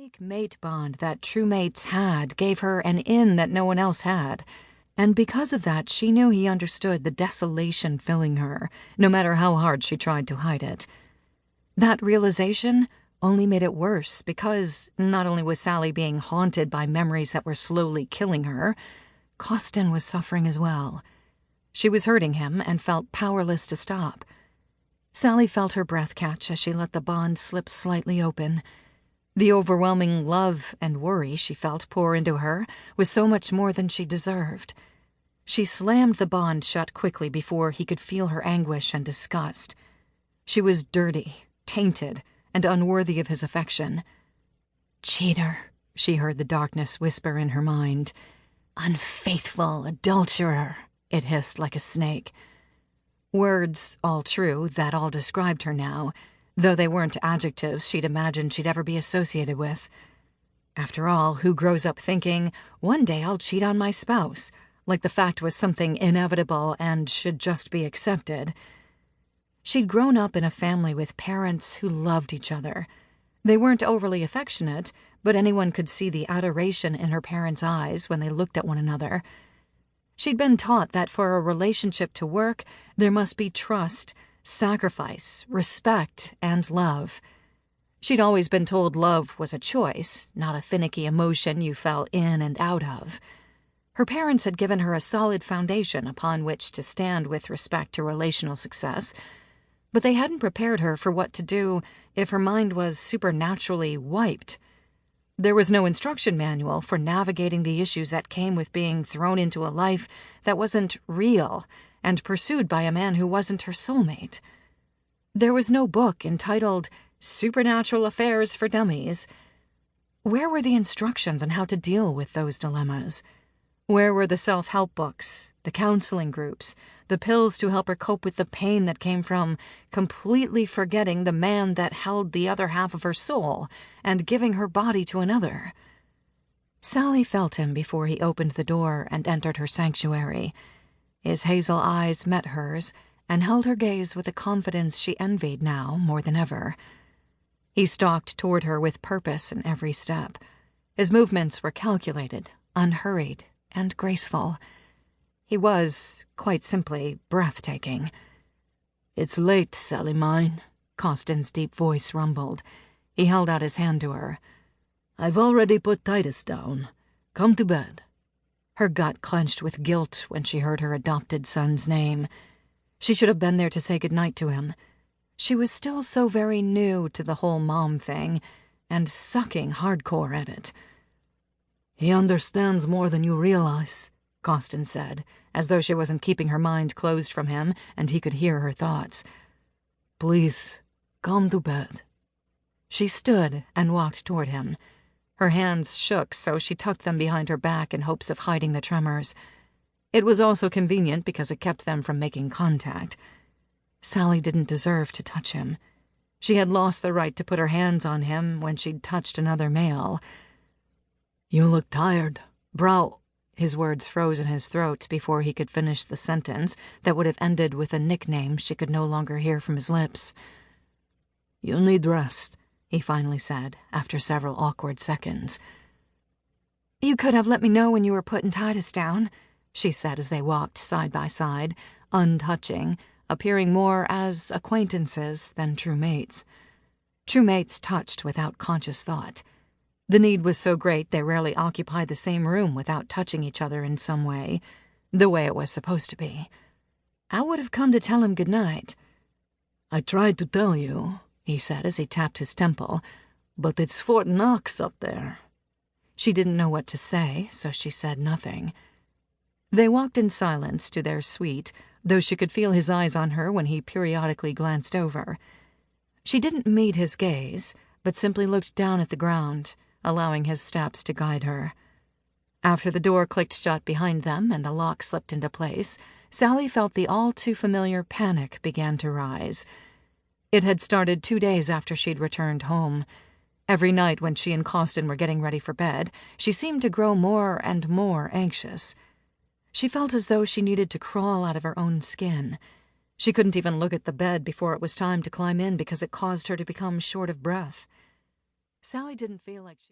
unique mate bond that true mates had gave her an in that no one else had, and because of that she knew he understood the desolation filling her, no matter how hard she tried to hide it. That realization only made it worse because not only was Sally being haunted by memories that were slowly killing her, Costin was suffering as well. She was hurting him and felt powerless to stop. Sally felt her breath catch as she let the bond slip slightly open. The overwhelming love and worry she felt pour into her was so much more than she deserved. She slammed the bond shut quickly before he could feel her anguish and disgust. She was dirty, tainted, and unworthy of his affection. "Cheater," she heard the darkness whisper in her mind. "Unfaithful adulterer," it hissed like a snake. Words, all true, that all described her now, though they weren't adjectives she'd imagined she'd ever be associated with. After all, who grows up thinking, "One day I'll cheat on my spouse," like the fact was something inevitable and should just be accepted? She'd grown up in a family with parents who loved each other. They weren't overly affectionate, but anyone could see the adoration in her parents' eyes when they looked at one another. She'd been taught that for a relationship to work, there must be trust, sacrifice, respect, and love. She'd always been told love was a choice, not a finicky emotion you fell in and out of. Her parents had given her a solid foundation upon which to stand with respect to relational success, but they hadn't prepared her for what to do if her mind was supernaturally wiped. There was no instruction manual for navigating the issues that came with being thrown into a life that wasn't real and pursued by a man who wasn't her soulmate. There was no book entitled Supernatural Affairs for Dummies. Where were the instructions on how to deal with those dilemmas? Where were the self-help books, the counseling groups, the pills to help her cope with the pain that came from completely forgetting the man that held the other half of her soul and giving her body to another? Sally felt him before he opened the door and entered her sanctuary. His hazel eyes met hers and held her gaze with a confidence she envied now more than ever. He stalked toward her with purpose in every step. His movements were calculated, unhurried, and graceful. He was, quite simply, breathtaking. "It's late, Sally mine," Costin's deep voice rumbled. He held out his hand to her. "I've already put Titus down. Come to bed." Her gut clenched with guilt when she heard her adopted son's name. She should have been there to say goodnight to him. She was still so very new to the whole mom thing, and sucking hardcore at it. "He understands more than you realize," Costin said, as though she wasn't keeping her mind closed from him and he could hear her thoughts. "Please, come to bed." She stood and walked toward him. Her hands shook, so she tucked them behind her back in hopes of hiding the tremors. It was also convenient because it kept them from making contact. Sally didn't deserve to touch him. She had lost the right to put her hands on him when she'd touched another male. "You look tired, bro." His words froze in his throat before he could finish the sentence that would have ended with a nickname she could no longer hear from his lips. "You need rest," he finally said, after several awkward seconds. "You could have let me know when you were putting Titus down," she said as they walked side by side, untouching, appearing more as acquaintances than true mates. True mates touched without conscious thought. The need was so great they rarely occupied the same room without touching each other in some way, the way it was supposed to be. I would have come to tell him goodnight. "I tried to tell you," he said as he tapped his temple, "but it's Fort Knox up there." She didn't know what to say, so she said nothing. They walked in silence to their suite, though she could feel his eyes on her when he periodically glanced over. She didn't meet his gaze, but simply looked down at the ground, allowing his steps to guide her. After the door clicked shut behind them and the lock slipped into place, Sally felt the all-too-familiar panic began to rise. It had started 2 days after she'd returned home. Every night when she and Costin were getting ready for bed, she seemed to grow more and more anxious. She felt as though she needed to crawl out of her own skin. She couldn't even look at the bed before it was time to climb in because it caused her to become short of breath. Sally didn't feel like she